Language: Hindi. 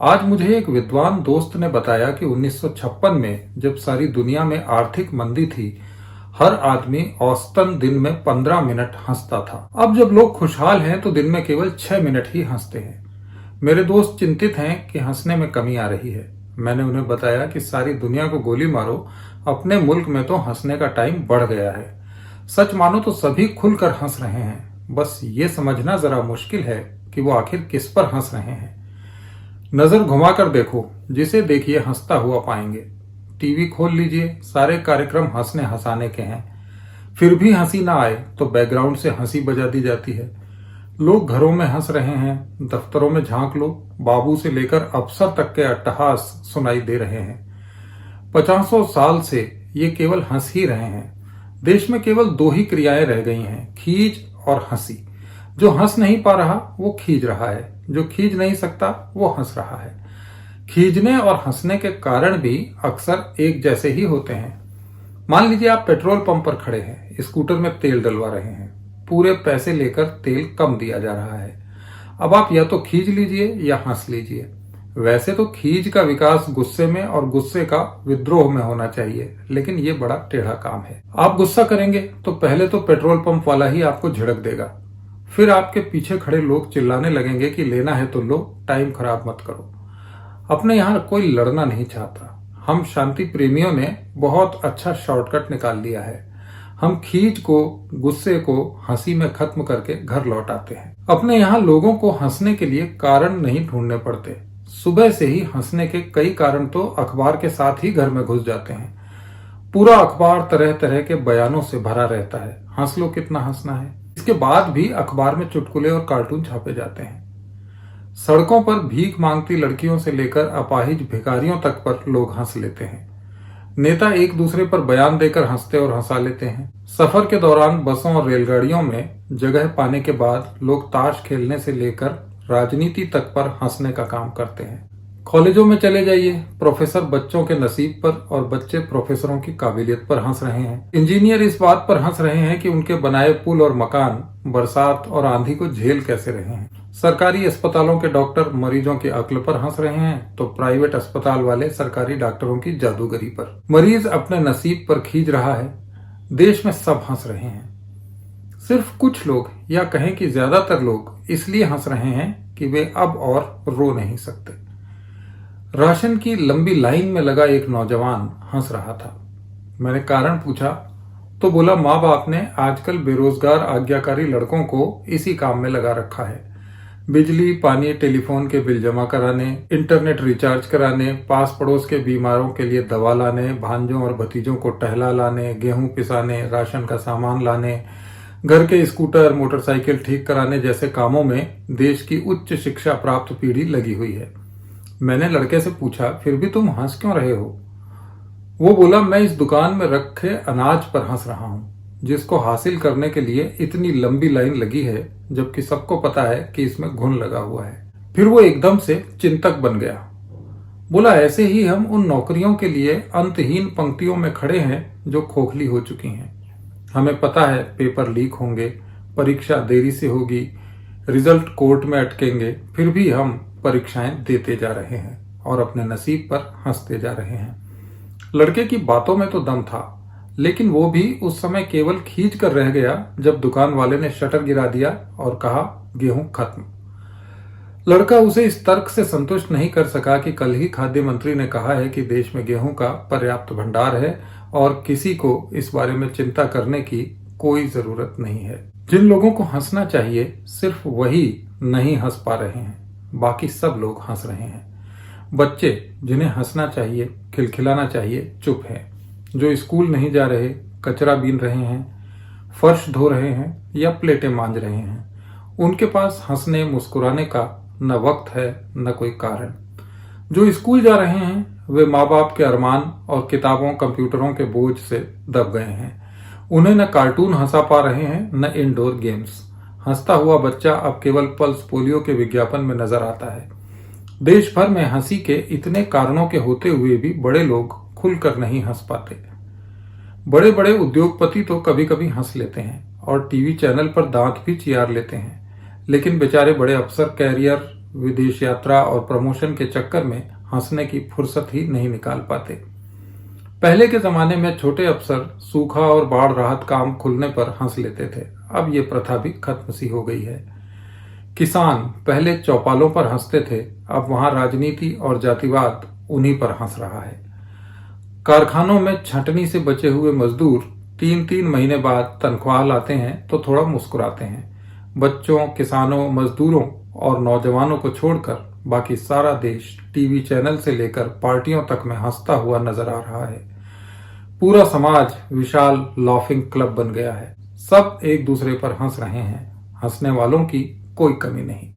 आज मुझे एक विद्वान दोस्त ने बताया कि 1956 में जब सारी दुनिया में आर्थिक मंदी थी, हर आदमी औसतन दिन में 15 मिनट हंसता था। अब जब लोग खुशहाल हैं तो दिन में केवल 6 मिनट ही हंसते हैं। मेरे दोस्त चिंतित हैं कि हंसने में कमी आ रही है। मैंने उन्हें बताया कि सारी दुनिया को गोली मारो, अपने मुल्क में तो हंसने का टाइम बढ़ गया है। सच मानो तो सभी खुलकर हंस रहे हैं, बस ये समझना जरा मुश्किल है कि वो आखिर किस पर हंस रहे हैं। नजर घुमाकर देखो, जिसे देखिए हंसता हुआ पाएंगे। टीवी खोल लीजिए, सारे कार्यक्रम हंसने हंसाने के हैं। फिर भी हंसी ना आए तो बैकग्राउंड से हंसी बजा दी जाती है। लोग घरों में हंस रहे हैं, दफ्तरों में झांक लो, बाबू से लेकर अफसर तक के अट्टहास सुनाई दे रहे हैं। 50 साल से ये केवल हंस ही रहे हैं। देश में केवल दो ही क्रियाएं रह गई हैं, खीज और हंसी। जो हंस नहीं पा रहा वो खींच रहा है, जो खींच नहीं सकता वो हंस रहा है। खींचने और हंसने के कारण भी अक्सर एक जैसे ही होते हैं। मान लीजिए आप पेट्रोल पंप पर खड़े हैं, स्कूटर में तेल डलवा रहे हैं। पूरे पैसे लेकर तेल कम दिया जा रहा है। अब आप या तो खींच लीजिए या हंस लीजिए। वैसे तो खींच का विकास गुस्से में और गुस्से का विद्रोह में होना चाहिए, लेकिन ये बड़ा टेढ़ा काम है। आप गुस्सा करेंगे तो पहले तो पेट्रोल पंप वाला ही आपको झिड़क देगा। फिर आपके पीछे खड़े लोग चिल्लाने लगेंगे कि लेना है तो लो, टाइम खराब मत करो। अपने यहां कोई लड़ना नहीं चाहता। हम शांति प्रेमियों ने बहुत अच्छा शॉर्टकट निकाल लिया है। हम खींच को, गुस्से को हंसी में खत्म करके घर लौट आते हैं। अपने यहाँ लोगों को हंसने के लिए कारण नहीं ढूंढने पड़ते। सुबह से ही हंसने के कई कारण तो अखबार के साथ ही घर में घुस जाते हैं। पूरा अखबार तरह तरह के बयानों से भरा रहता है। हंस लो कितना हंसना है। इसके बाद भी अखबार में चुटकुले और कार्टून छापे जाते हैं। सड़कों पर भीख मांगती लड़कियों से लेकर अपाहिज भिखारियों तक पर लोग हंस लेते हैं। नेता एक दूसरे पर बयान देकर हंसते और हंसा लेते हैं। सफर के दौरान बसों और रेलगाड़ियों में जगह पाने के बाद लोग ताश खेलने से लेकर राजनीति तक पर हंसने का काम करते हैं। कॉलेजों में चले जाइए, प्रोफेसर बच्चों के नसीब पर और बच्चे प्रोफेसरों की काबिलियत पर हंस रहे हैं। इंजीनियर इस बात पर हंस रहे हैं कि उनके बनाए पुल और मकान बरसात और आंधी को झेल कैसे रहे हैं। सरकारी अस्पतालों के डॉक्टर मरीजों की अक्ल पर हंस रहे हैं तो प्राइवेट अस्पताल वाले सरकारी डॉक्टरों की जादूगरी पर। मरीज अपने नसीब पर खींच रहा है। देश में सब हंस रहे हैं। सिर्फ कुछ लोग, या कहें कि ज्यादातर लोग, इसलिए हंस रहे हैं कि वे अब और रो नहीं सकते। राशन की लंबी लाइन में लगा एक नौजवान हंस रहा था। मैंने कारण पूछा तो बोला, माँ बाप ने आजकल बेरोजगार आज्ञाकारी लड़कों को इसी काम में लगा रखा है। बिजली, पानी, टेलीफोन के बिल जमा कराने, इंटरनेट रिचार्ज कराने, पास पड़ोस के बीमारों के लिए दवा लाने, भांजों और भतीजों को टहला लाने, गेहूं पिसाने, राशन का सामान लाने, घर के स्कूटर, मोटरसाइकिल ठीक कराने जैसे कामों में देश की उच्च शिक्षा प्राप्त पीढ़ी लगी हुई है। मैंने लड़के से पूछा, फिर भी तुम हंस क्यों रहे हो? वो बोला, मैं इस दुकान में रखे अनाज पर हंस रहा हूं, जिसको हासिल करने के लिए इतनी लंबी लाइन लगी है, जबकि सबको पता है कि इसमें घुन लगा हुआ है। फिर वो एकदम से चिंतक बन गया। बोला, ऐसे ही हम उन नौकरियों के लिए अंतहीन पंक्तियों में खड़े हैं जो खोखली हो चुकी हैं। हमें पता है पेपर लीक होंगे, परीक्षा देरी से होगी, रिजल्ट कोर्ट में अटकेंगे, फिर भी हम परीक्षाएं देते जा रहे हैं और अपने नसीब पर हंसते जा रहे हैं। लड़के की बातों में तो दम था, लेकिन वो भी उस समय केवल खींच कर रह गया जब दुकान वाले ने शटर गिरा दिया और कहा, गेहूं खत्म। लड़का उसे इस तर्क से संतुष्ट नहीं कर सका कि कल ही खाद्य मंत्री ने कहा है कि देश में गेहूं का पर्याप्त भंडार है और किसी को इस बारे में चिंता करने की कोई जरूरत नहीं है। जिन लोगों को हंसना चाहिए सिर्फ वही नहीं हंस पा रहे हैं, बाकी सब लोग हंस रहे हैं। बच्चे जिन्हें हंसना चाहिए, खिलखिलाना चाहिए, चुप हैं। जो स्कूल नहीं जा रहे, कचरा बीन रहे हैं, फर्श धो रहे हैं या प्लेटें मांज रहे हैं, उनके पास हंसने मुस्कुराने का न वक्त है न कोई कारण। जो स्कूल जा रहे हैं वे माँ बाप के अरमान और किताबों, कंप्यूटरों के बोझ से दब गए हैं। उन्हें न कार्टून हंसा पा रहे हैं न इंडोर गेम्स। हंसता हुआ बच्चा अब केवल पल्स पोलियो के विज्ञापन में नजर आता है। देश भर में हंसी के इतने कारणों के होते हुए भी बड़े लोग खुलकर नहीं हंस पाते। बड़े बड़े उद्योगपति तो कभी कभी हंस लेते हैं और टीवी चैनल पर दांत भी चियार लेते हैं, लेकिन बेचारे बड़े अफसर, कैरियर विदेश यात्रा और प्रमोशन के चक्कर में हंसने की फुर्सत ही नहीं निकाल पाते। पहले के जमाने में छोटे अफसर सूखा और बाढ़ राहत काम खुलने पर हंस लेते थे। अब ये प्रथा भी खत्म सी हो गई है। किसान पहले चौपालों पर हंसते थे, अब वहां राजनीति और जातिवाद उन्हीं पर हंस रहा है। कारखानों में छंटनी से बचे हुए मजदूर 3-3 महीने बाद तनख्वाह लाते हैं तो थोड़ा मुस्कुराते हैं। बच्चों, किसानों, मजदूरों और नौजवानों को छोड़कर बाकी सारा देश टीवी चैनल से लेकर पार्टियों तक में हंसता हुआ नजर आ रहा है। पूरा समाज विशाल लाफिंग क्लब बन गया है। सब एक दूसरे पर हंस रहे हैं। हंसने वालों की कोई कमी नहीं।